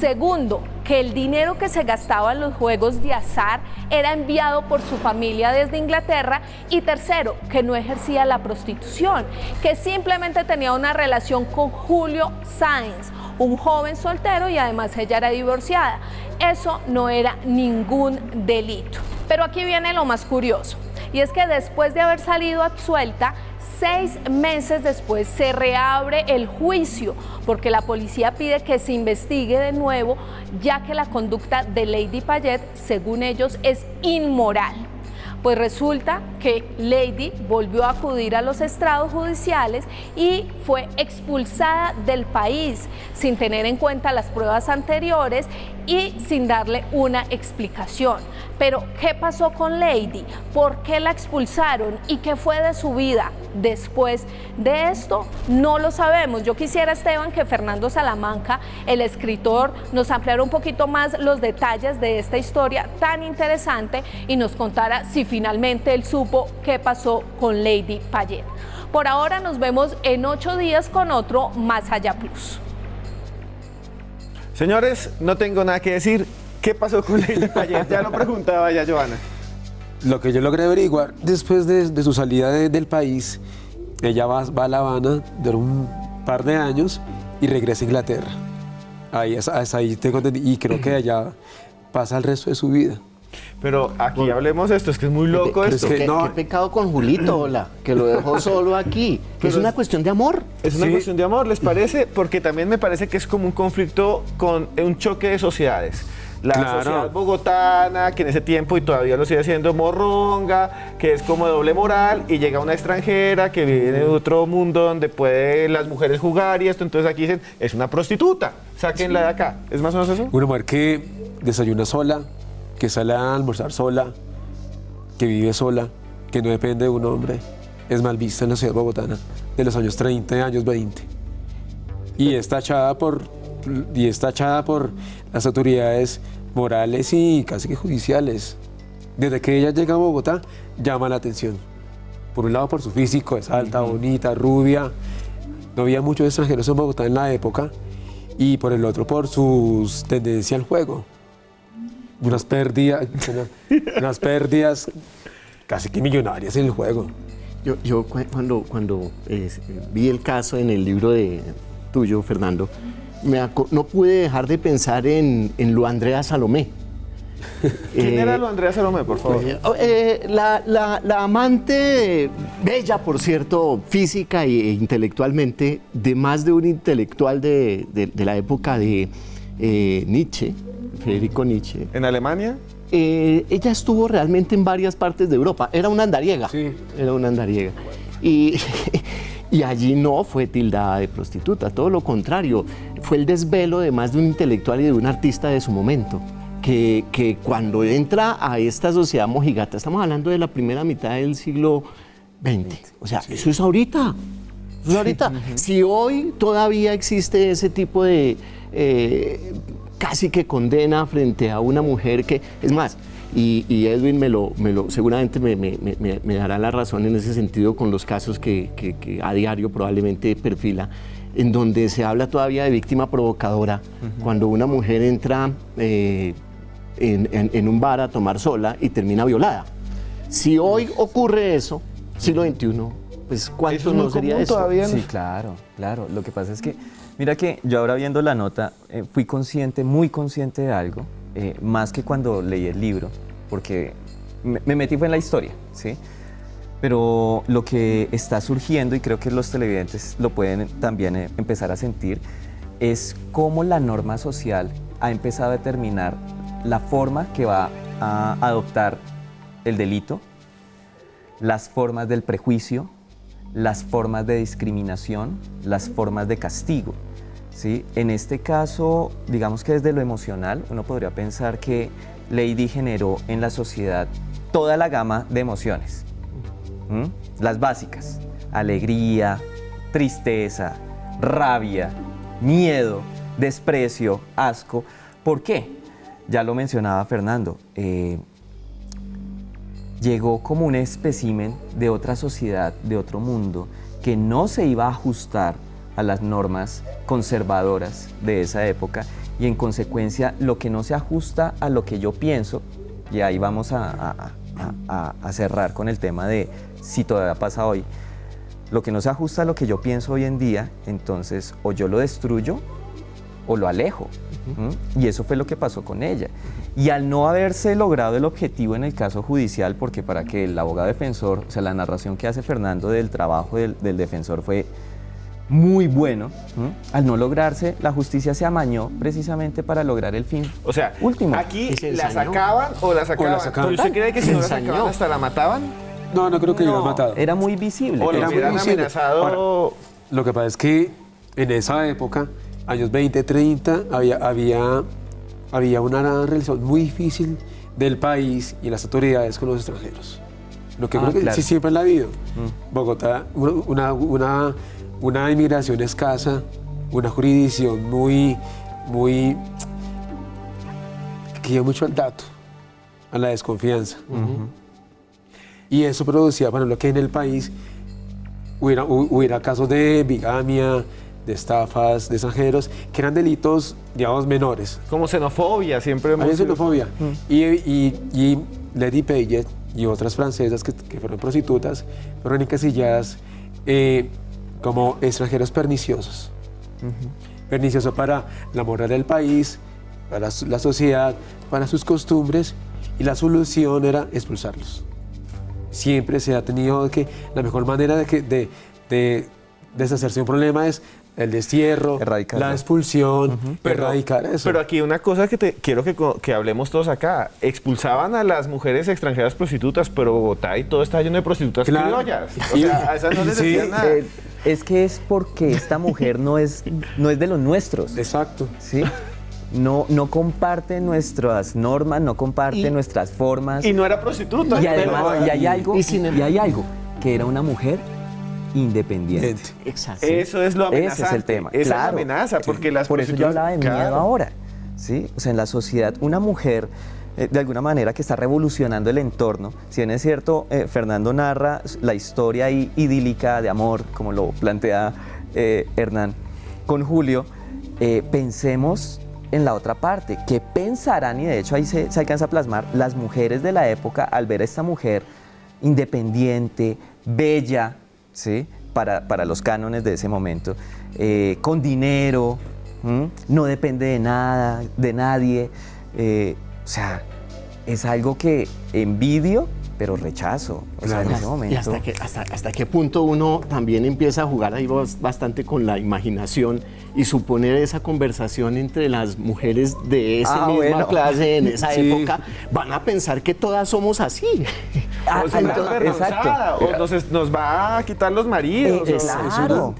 Segundo, que el dinero que se gastaba en los juegos de azar era enviado por su familia desde Inglaterra. Y tercero, que no ejercía la prostitución, que simplemente tenía una relación con Julio Sáenz, un joven soltero, y además ella era divorciada. Eso no era ningún delito. Pero aquí viene lo más curioso, y es que después de haber salido absuelta, 6 meses después se reabre el juicio porque la policía pide que se investigue de nuevo, ya que la conducta de Lady Payet, según ellos, es inmoral. Pues resulta que Lady volvió a acudir a los estrados judiciales y fue expulsada del país sin tener en cuenta las pruebas anteriores y sin darle una explicación. Pero, ¿qué pasó con Lady? ¿Por qué la expulsaron? ¿Y qué fue de su vida después de esto? No lo sabemos. Yo quisiera, Esteban, que Fernando Salamanca, el escritor, nos ampliara un poquito más los detalles de esta historia tan interesante y nos contara si finalmente él supo qué pasó con Lady Payet. Por ahora nos vemos en 8 días con otro Más Allá Plus. Señores, no tengo nada que decir. ¿Qué pasó con Lady Payet? Ya lo preguntaba ya Joana. Lo que yo logré averiguar después de su salida del país, ella va a La Habana, dura un par de años y regresa a Inglaterra. Ahí tengo entendido, y creo que allá pasa el resto de su vida. Pero aquí hablemos de esto, es que es muy loco esto. ¿Qué pecado con Julito, hola, que lo dejó solo aquí? Que es una cuestión de amor. Es una cuestión de amor, ¿les parece? Porque también me parece que es como un conflicto con un choque de sociedades. La sociedad bogotana, que en ese tiempo y todavía lo sigue haciendo, morronga, que es como de doble moral, y llega una extranjera que vive en otro mundo donde pueden las mujeres jugar y esto, entonces aquí dicen, es una prostituta, sáquenla de acá. ¿Es más o menos eso? Una mujer que desayuna sola, que sale a almorzar sola, que vive sola, que no depende de un hombre, es mal vista en la ciudad bogotana de los años 30, años 20. Y está echada por las autoridades morales y casi que judiciales. Desde que ella llega a Bogotá, llama la atención. Por un lado, por su físico, es alta, bonita, rubia. No había muchos extranjeros en Bogotá en la época. Y por el otro, por sus tendencias al juego. Unas pérdidas casi que millonarias en el juego. Yo cuando vi el caso en el libro tuyo, Fernando, no pude dejar de pensar en Lu Andrea Salomé. ¿Quién era Lu Andrea Salomé, por favor? La amante, bella por cierto, física e intelectualmente, de más de un intelectual de la época de Nietzsche, Federico Nietzsche. ¿En Alemania? Ella estuvo realmente en varias partes de Europa, era una andariega. Sí. Era una andariega. Y allí no fue tildada de prostituta, todo lo contrario, fue el desvelo de más de un intelectual y de un artista de su momento, que cuando entra a esta sociedad mojigata, estamos hablando de la primera mitad del siglo XX, o sea, eso es ahorita, Si hoy todavía existe ese tipo de casi que condena frente a una mujer que, es más, y Edwin seguramente me dará la razón en ese sentido con los casos que a diario probablemente perfila, en donde se habla todavía de víctima provocadora, cuando una mujer entra en un bar a tomar sola y termina violada. Si hoy ocurre eso, siglo XXI, pues ¿cuánto no sería eso? Todavía. Sí, claro. Lo que pasa es que, mira que yo ahora viendo la nota, fui muy consciente de algo, más que cuando leí el libro, porque me metí fue en la historia, ¿sí? Pero lo que está surgiendo, y creo que los televidentes lo pueden también empezar a sentir, es cómo la norma social ha empezado a determinar la forma que va a adoptar el delito, las formas del prejuicio, las formas de discriminación, las formas de castigo. ¿Sí? En este caso, digamos que desde lo emocional, uno podría pensar que Lady generó en la sociedad toda la gama de emociones, las básicas, alegría, tristeza, rabia, miedo, desprecio, asco. ¿Por qué? Ya lo mencionaba Fernando, llegó como un espécimen de otra sociedad, de otro mundo, que no se iba a ajustar a las normas conservadoras de esa época y en consecuencia lo que no se ajusta a lo que yo pienso, y ahí vamos a cerrar con el tema de si todavía pasa hoy, lo que no se ajusta a lo que yo pienso hoy en día, entonces o yo lo destruyo o lo alejo. Y eso fue lo que pasó con ella. Y al no haberse logrado el objetivo en el caso judicial, porque para que el abogado defensor, o sea, la narración que hace Fernando del trabajo del defensor fue muy bueno, al no lograrse, la justicia se amañó precisamente para lograr el fin. O sea, último. aquí ¿Y se la ensañó? sacaban o la sacaban. O la sacaban. ¿Pero usted cree que si no la Ensañó. sacaban hasta la mataban? No, no creo que lo hubieran matado. Era muy visible. ¿O Era lo muy hubieran visible. amenazado? Lo que pasa es que en esa época, años 20, 30, había una relación muy difícil del país y las autoridades con los extranjeros. Lo que creo que claro. sí siempre la ha habido. Bogotá, una inmigración escasa, una jurisdicción muy que lleva mucho al dato, a la desconfianza. Y eso producía, por ejemplo, que en el país hubiera casos de bigamia, de estafas, de extranjeros, que eran delitos, digamos, menores. Como xenofobia, siempre hemos Había sido- xenofobia. Y Lady Paget y otras francesas que fueron prostitutas fueron encasilladas como extranjeros perniciosos. Pernicioso para la moral del país, para la sociedad, para sus costumbres, y la solución era expulsarlos. Siempre se ha tenido que la mejor manera de deshacerse de un problema es el destierro, Erradicarlo. la expulsión, erradicar eso. Pero aquí una cosa que quiero que hablemos todos acá. Expulsaban a las mujeres extranjeras prostitutas, pero Bogotá y todo está lleno de prostitutas Claro. criollas. O sea, a esas no les Sí, decían nada. Es que es porque esta mujer no es de los nuestros. Exacto. ¿Sí? No comparte nuestras normas, no comparte nuestras formas. Y no era prostituta. Y además, y hay algo, y sin y hay algo, que era una mujer independiente. Exacto. Eso es lo amenazante. Ese es el tema. Esa es la Claro. amenaza, porque las Por eso yo prostitutas- hablaba de miedo Claro. ahora. ¿Sí? O sea, en la sociedad, una mujer, de alguna manera, que está revolucionando el entorno. Si bien es cierto, Fernando narra la historia ahí idílica de amor, como lo plantea Hernán con Julio, pensemos en la otra parte. ¿Qué pensarán? Y de hecho ahí se alcanza a plasmar las mujeres de la época al ver a esta mujer independiente, bella, ¿sí? Para los cánones de ese momento, con dinero, no depende de nada, de nadie. O sea, es algo que envidio, pero rechazo. O sea, en ese momento. Y hasta qué punto uno también empieza a jugar ahí bastante con la imaginación y suponer esa conversación entre las mujeres de esa misma clase en esa Sí. época, van a pensar que todas somos así. O sea, exacto. avergonzada, o nos va a quitar los maridos. o- Claro.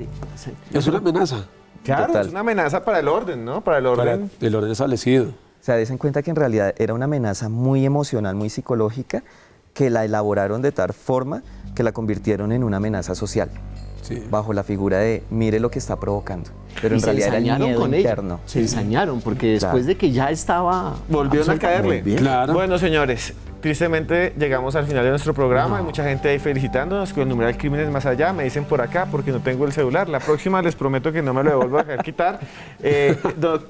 Es una amenaza Claro, Total. es una amenaza para el orden, ¿no? Para el para orden. el orden establecido. O sea, des en cuenta que en realidad era una amenaza muy emocional, muy psicológica, que la elaboraron de tal forma que la convirtieron en una amenaza social, Sí. bajo la figura de mire lo que está provocando. Pero en Y se realidad era el ensañaron miedo con interno. ella. Se ensañaron porque después Claro. de que ya estaba... Volvieron a caerle. Volvieron. Claro. Bueno, señores, tristemente llegamos al final de nuestro programa. Hay mucha gente ahí felicitándonos con el numeral Crímenes Más Allá. Me dicen por acá porque no tengo el celular. La próxima les prometo que no me lo vuelvo a dejar quitar.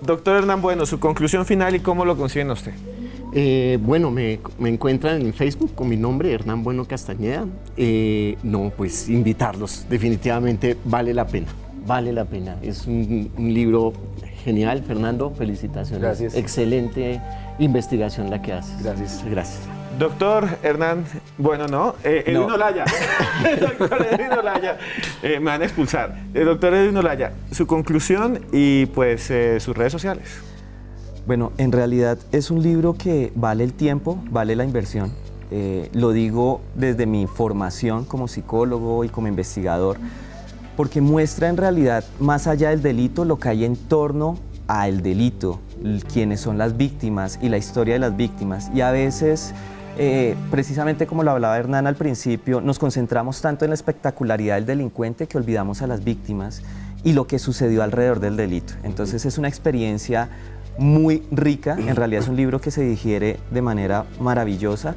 Doctor Hernán Bueno, su conclusión final y cómo lo consiguen usted. Bueno, me encuentran en Facebook con mi nombre, Hernán Bueno Castañeda. No, pues invitarlos, definitivamente vale la pena, vale la pena. Es un libro genial, Fernando, felicitaciones. Gracias. Excelente investigación la que haces. Gracias. Gracias. Doctor Hernán, bueno, no, Edwin Olaya. Doctor Edwin Olaya, me van a expulsar. Doctor Edwin Olaya, su conclusión y pues sus redes sociales. Bueno, en realidad es un libro que vale el tiempo, vale la inversión. Lo digo desde mi formación como psicólogo y como investigador, porque muestra en realidad, más allá del delito, lo que hay en torno al delito, quiénes son las víctimas y la historia de las víctimas. Y a veces precisamente como lo hablaba Hernán al principio, nos concentramos tanto en la espectacularidad del delincuente que olvidamos a las víctimas y lo que sucedió alrededor del delito. Entonces es una experiencia muy rica, en realidad es un libro que se digiere de manera maravillosa.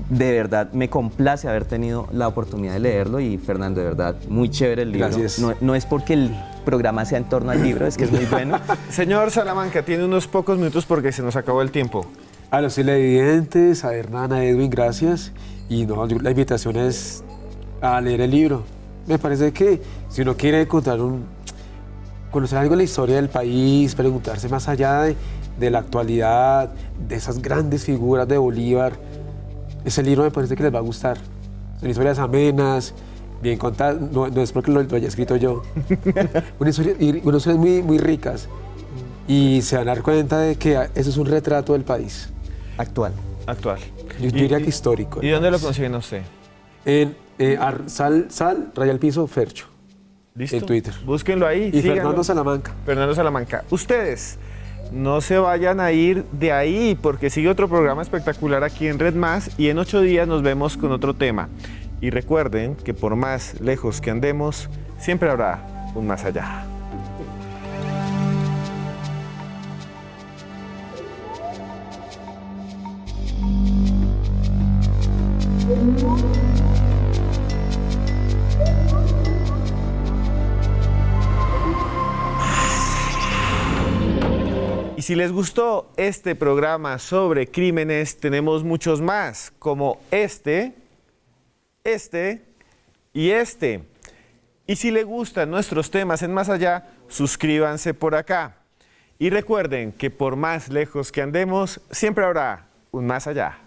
De verdad me complace haber tenido la oportunidad de leerlo y Fernando, de verdad, muy chévere el libro. Gracias. No es porque el programa sea en torno al libro, es que es muy bueno. Señor Salamanca, tiene unos pocos minutos porque se nos acabó el tiempo. A los televidentes, a Hernán, a Edwin, gracias. Y no, la invitación es a leer el libro. Me parece que si uno quiere conocer algo de la historia del país, preguntarse más allá de la actualidad, de esas grandes figuras de Bolívar, ese libro me parece que les va a gustar. Son historias amenas, bien contadas, no es porque lo haya escrito yo. Unas historias muy, muy ricas. Y se van a dar cuenta de que eso es un retrato del país. Actual. Yo diría que histórico. ¿Y dónde lo consiguen a usted? En raya al piso, Fercho. ¿Listo? En Twitter. Búsquenlo ahí. Y síganlo. Fernando Salamanca. Fernando Salamanca. Ustedes no se vayan a ir de ahí porque sigue otro programa espectacular aquí en Red Más y en 8 días nos vemos con otro tema. Y recuerden que por más lejos que andemos, siempre habrá un más allá. Y si les gustó este programa sobre crímenes, tenemos muchos más, como este y este. Y si les gustan nuestros temas en Más Allá, suscríbanse por acá. Y recuerden que por más lejos que andemos, siempre habrá un más allá.